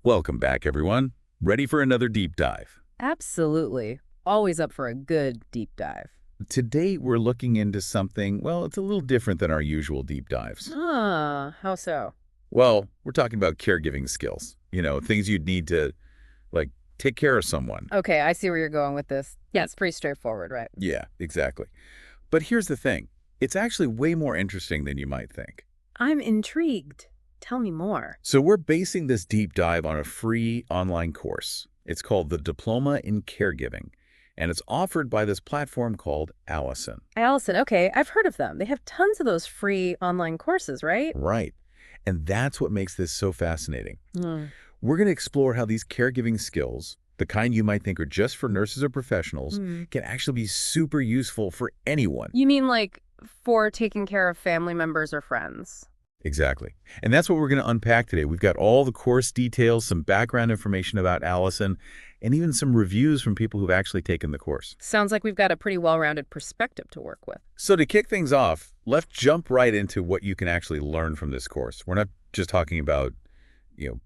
Welcome back, everyone. Ready for another deep dive? Absolutely. Always up for a good deep dive. Today, we're looking into something, well, it's a little different than our usual deep dives. Ah, how so? Well, we're talking about caregiving skills. Things you'd need to, like, take care of someone. Okay, I see where you're going with this. Yeah, it's pretty straightforward, right? Yeah, exactly. But here's the thing. It's actually way more interesting than you might think. I'm intrigued. Tell me more. So we're basing this deep dive on a free online course. It's called the Diploma in Caregiving, and it's offered by this platform called Allison. Allison, okay, I've heard of them. They have tons of those free online courses, right? Right. And that's what makes this so fascinating. Hmm. We're going to explore how these caregiving skills, the kind you might think are just for nurses or professionals, can actually be super useful for anyone. You mean like for taking care of family members or friends? Exactly. And that's what we're going to unpack today. We've got all the course details, some background information about Allison, and even some reviews from people who've actually taken the course. Sounds like we've got a pretty well-rounded perspective to work with. So to kick things off, let's jump right into what you can actually learn from this course. We're not just talking about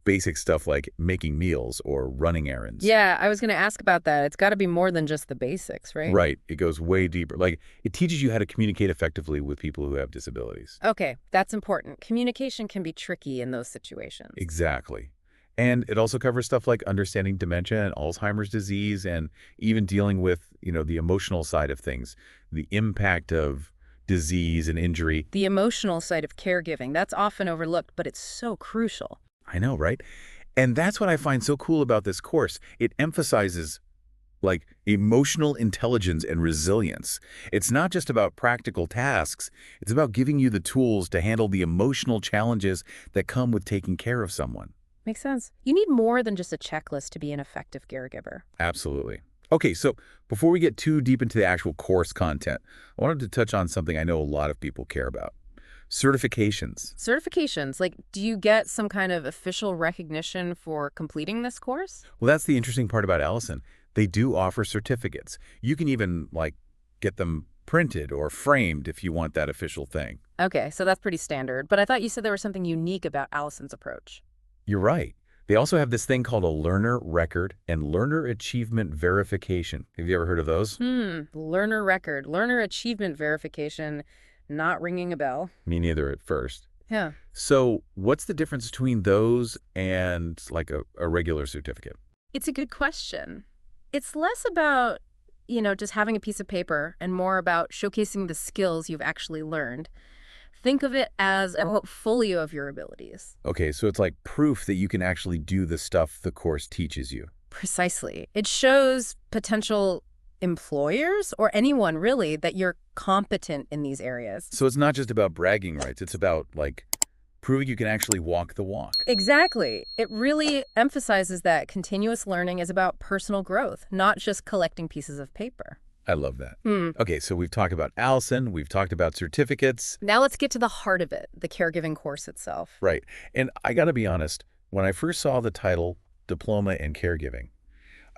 basic stuff like making meals or running errands. Yeah, I was going to ask about that. It's got to be more than just the basics, right? Right. It goes way deeper. Like, it teaches you how to communicate effectively with people who have disabilities. Okay, that's important. Communication can be tricky in those situations. Exactly. And it also covers stuff like understanding dementia and Alzheimer's disease and even dealing with, the emotional side of things, the impact of disease and injury. The emotional side of caregiving, that's often overlooked, but it's so crucial. I know, right? And that's what I find so cool about this course. It emphasizes like emotional intelligence and resilience. It's not just about practical tasks. It's about giving you the tools to handle the emotional challenges that come with taking care of someone. Makes sense. You need more than just a checklist to be an effective caregiver. Absolutely. Okay, so before we get too deep into the actual course content, I wanted to touch on something I know a lot of people care about. Certifications. Certifications, like, do you get some kind of official recognition for completing this course? Well, that's the interesting part about Allison. They do offer certificates. You can even, get them printed or framed if you want that official thing. Okay, so that's pretty standard, but I thought you said there was something unique about Allison's approach. You're right. They also have this thing called a learner record and learner achievement verification. Have you ever heard of those? Learner record, learner achievement verification, not ringing a bell. Me neither at first. Yeah. So what's the difference between those and like a regular certificate? It's a good question. It's less about, just having a piece of paper and more about showcasing the skills you've actually learned. Think of it as a portfolio of your abilities. Okay, so it's like proof that you can actually do the stuff the course teaches you. Precisely. It shows potential employers or anyone really that you're competent in these areas. So it's not just about bragging rights. It's about, proving you can actually walk the walk. Exactly. It really emphasizes that continuous learning is about personal growth, not just collecting pieces of paper. I love that. Okay, so we've talked about Allison. We've talked about certificates. Now let's get to the heart of it, the caregiving course itself. Right. And I got to be honest, when I first saw the title, Diploma in Caregiving,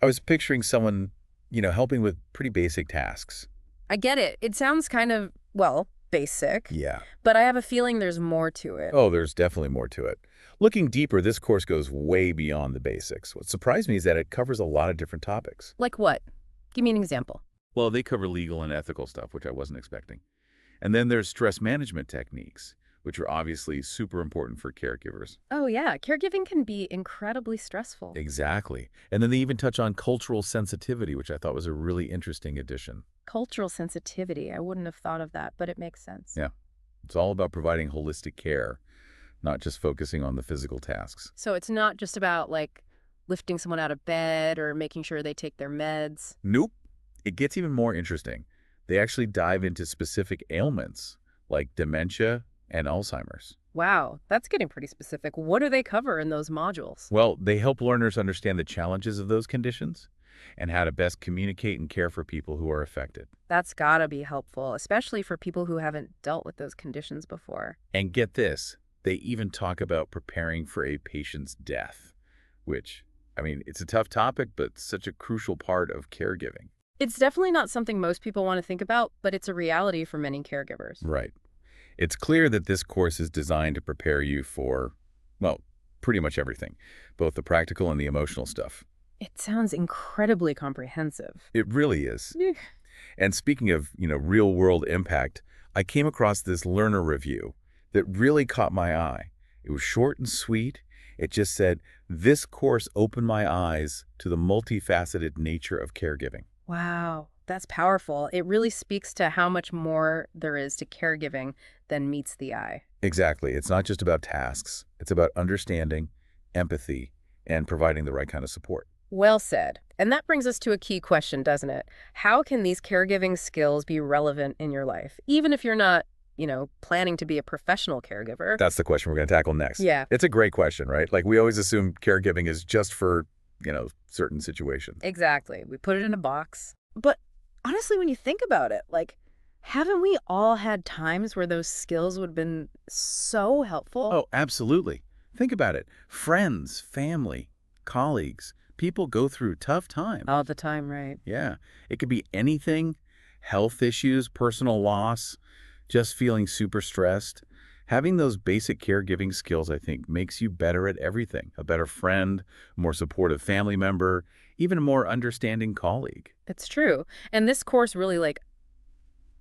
I was picturing someone, helping with pretty basic tasks. I get it. It sounds kind of, well, basic. Yeah. But I have a feeling there's more to it. Oh, there's definitely more to it. Looking deeper, this course goes way beyond the basics. What surprised me is that it covers a lot of different topics. Like what? Give me an example. Well, they cover legal and ethical stuff, which I wasn't expecting. And then there's stress management techniques, which are obviously super important for caregivers. Oh, yeah. Caregiving can be incredibly stressful. Exactly. And then they even touch on cultural sensitivity, which I thought was a really interesting addition. Cultural sensitivity. I wouldn't have thought of that, but it makes sense. Yeah. It's all about providing holistic care, not just focusing on the physical tasks. So it's not just about, lifting someone out of bed or making sure they take their meds. Nope. It gets even more interesting. They actually dive into specific ailments like dementia and Alzheimer's. Wow, that's getting pretty specific. What do they cover in those modules? Well, they help learners understand the challenges of those conditions and how to best communicate and care for people who are affected. That's gotta be helpful, especially for people who haven't dealt with those conditions before. And get this, they even talk about preparing for a patient's death, which, it's a tough topic, but such a crucial part of caregiving. It's definitely not something most people want to think about, but it's a reality for many caregivers. Right. It's clear that this course is designed to prepare you for, pretty much everything, both the practical and the emotional stuff. It sounds incredibly comprehensive. It really is. Eh. And speaking of, real-world impact, I came across this learner review that really caught my eye. It was short and sweet. It just said, "This course opened my eyes to the multifaceted nature of caregiving." Wow, that's powerful. It really speaks to how much more there is to caregiving than meets the eye. Exactly. It's not just about tasks. It's about understanding, empathy, and providing the right kind of support. Well said. And that brings us to a key question, doesn't it? How can these caregiving skills be relevant in your life, even if you're not, planning to be a professional caregiver? That's the question we're going to tackle next. Yeah, It's a great question, right? Like we always assume caregiving is just for, certain situations. exactly. We put it in a box. But honestly, when you think about it, like, haven't we all had times where those skills would have been so helpful? Oh, absolutely. Think about it. Friends, family, colleagues, people go through tough times. All the time, right? Yeah. It could be anything, health issues, personal loss, just feeling super stressed. Having those basic caregiving skills, I think, makes you better at everything. A better friend, a more supportive family member, even a more understanding colleague. It's true. And this course really,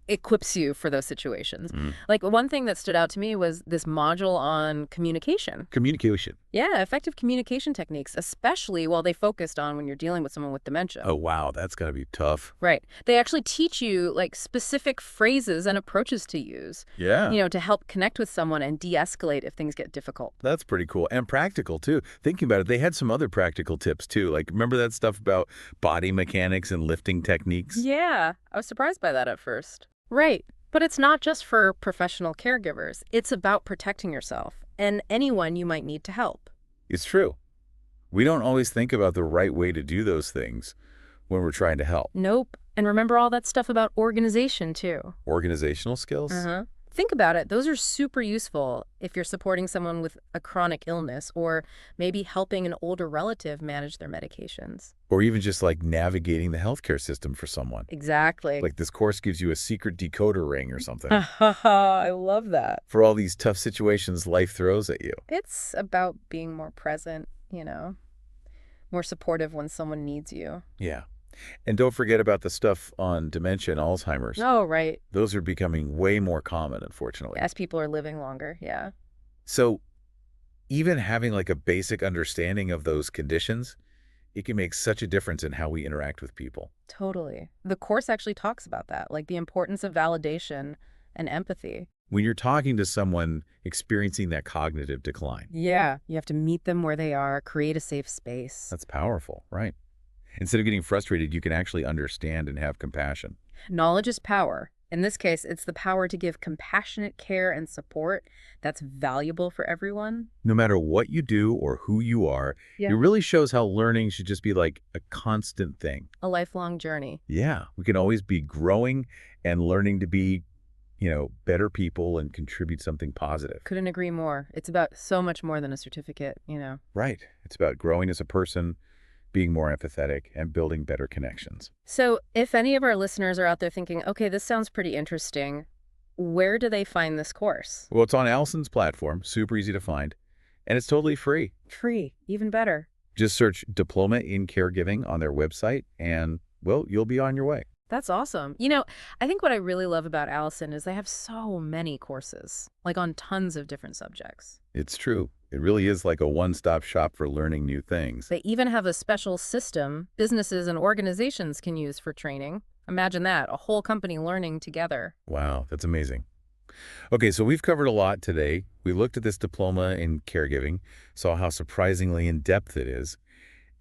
equips you for those situations. Like, one thing that stood out to me was this module on communication. Communication. Yeah, effective communication techniques, especially while they focused on when you're dealing with someone with dementia. Oh, wow. That's got to be tough. Right. They actually teach you, specific phrases and approaches to use, Yeah. to help connect with someone and de-escalate if things get difficult. That's pretty cool. And practical, too. Thinking about it, they had some other practical tips, too. Like, remember that stuff about body mechanics and lifting techniques? Yeah, I was surprised by that at first. Right. But it's not just for professional caregivers. It's about protecting yourself and anyone you might need to help. It's true. We don't always think about the right way to do those things when we're trying to help. Nope. And remember all that stuff about organization, too. Organizational skills? Uh-huh. Think about it. Those are super useful if you're supporting someone with a chronic illness or maybe helping an older relative manage their medications. Or even just like navigating the healthcare system for someone. Exactly. Like this course gives you a secret decoder ring or something I love that. for all these tough situations life throws at you. It's about being more present, more supportive when someone needs you. Yeah. And don't forget about the stuff on dementia and Alzheimer's. Oh, right. Those are becoming way more common, unfortunately. As people are living longer, yeah. So even having like a basic understanding of those conditions, it can make such a difference in how we interact with people. Totally. The course actually talks about that, like the importance of validation and empathy. When you're talking to someone experiencing that cognitive decline, Yeah. You have to meet them where they are, create a safe space. that's powerful, right? Instead of getting frustrated, you can actually understand and have compassion. Knowledge is power. In this case, it's the power to give compassionate care and support that's valuable for everyone. No matter what you do or who you are, Yeah. it really shows how learning should just be like a constant thing. A lifelong journey. Yeah, we can always be growing and learning to be, better people and contribute something positive. Couldn't agree more. It's about so much more than a certificate. Right. It's about growing as a person, being more empathetic, and building better connections. So if any of our listeners are out there thinking, okay, this sounds pretty interesting, where do they find this course? Well, it's on Allison's platform, super easy to find, and it's totally free. Free, even better. Just search Diploma in Caregiving on their website, and, well, you'll be on your way. That's awesome. I think what I really love about Allison is they have so many courses, on tons of different subjects. It's true. It really is like a one-stop shop for learning new things. They even have a special system businesses and organizations can use for training. Imagine that, a whole company learning together. Wow, that's amazing. Okay, so we've covered a lot today. We looked at this diploma in caregiving, saw how surprisingly in-depth it is,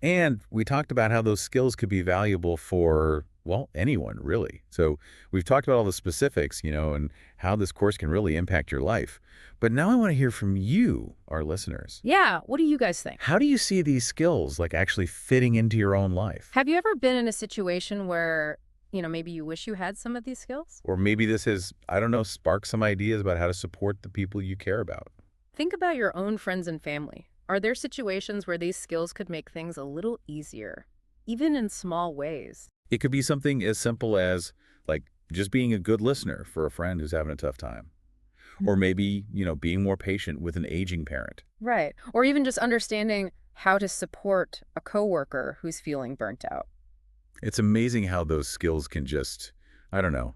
and we talked about how those skills could be valuable for, well, anyone, really. So we've talked about all the specifics, and how this course can really impact your life. But now I want to hear from you, our listeners. Yeah, what do you guys think? How do you see these skills actually fitting into your own life? Have you ever been in a situation where, maybe you wish you had some of these skills? Or maybe this has, I don't know, sparked some ideas about how to support the people you care about. Think about your own friends and family. Are there situations where these skills could make things a little easier, even in small ways? It could be something as simple as, just being a good listener for a friend who's having a tough time. Or maybe, being more patient with an aging parent. Right. Or even just understanding how to support a coworker who's feeling burnt out. It's amazing how those skills can just, I don't know,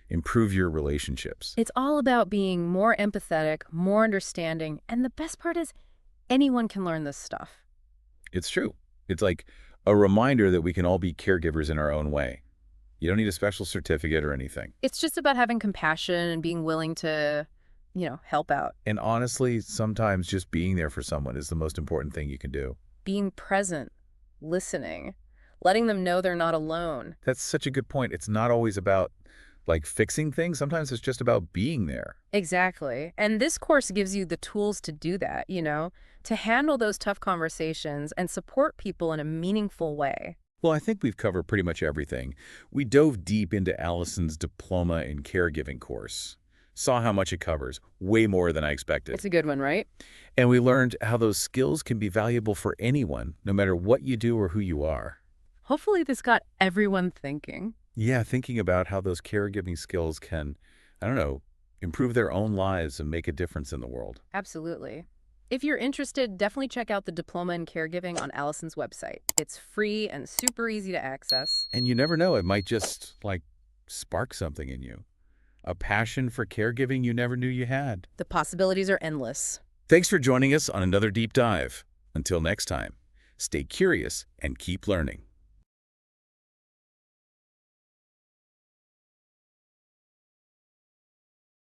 improve your relationships. It's all about being more empathetic, more understanding, and the best part is anyone can learn this stuff. It's true. It's like a reminder that we can all be caregivers in our own way. You don't need a special certificate or anything. It's just about having compassion and being willing to, help out. And honestly, sometimes just being there for someone is the most important thing you can do. Being present, listening, letting them know they're not alone. That's such a good point. It's not always about, like, fixing things. Sometimes it's just about being there. Exactly. And this course gives you the tools to do that, to handle those tough conversations and support people in a meaningful way. Well, I think we've covered pretty much everything. We dove deep into Allison's Diploma in Caregiving course. Saw how much it covers, way more than I expected. It's a good one, right? And we learned how those skills can be valuable for anyone, no matter what you do or who you are. Hopefully this got everyone thinking. Yeah, thinking about how those caregiving skills can, I don't know, improve their own lives and make a difference in the world. Absolutely. If you're interested, definitely check out the Diploma in Caregiving on Allison's website. It's free and super easy to access. And you never know, it might just, like, spark something in you. A passion for caregiving you never knew you had. The possibilities are endless. Thanks for joining us on another deep dive. Until next time, stay curious and keep learning.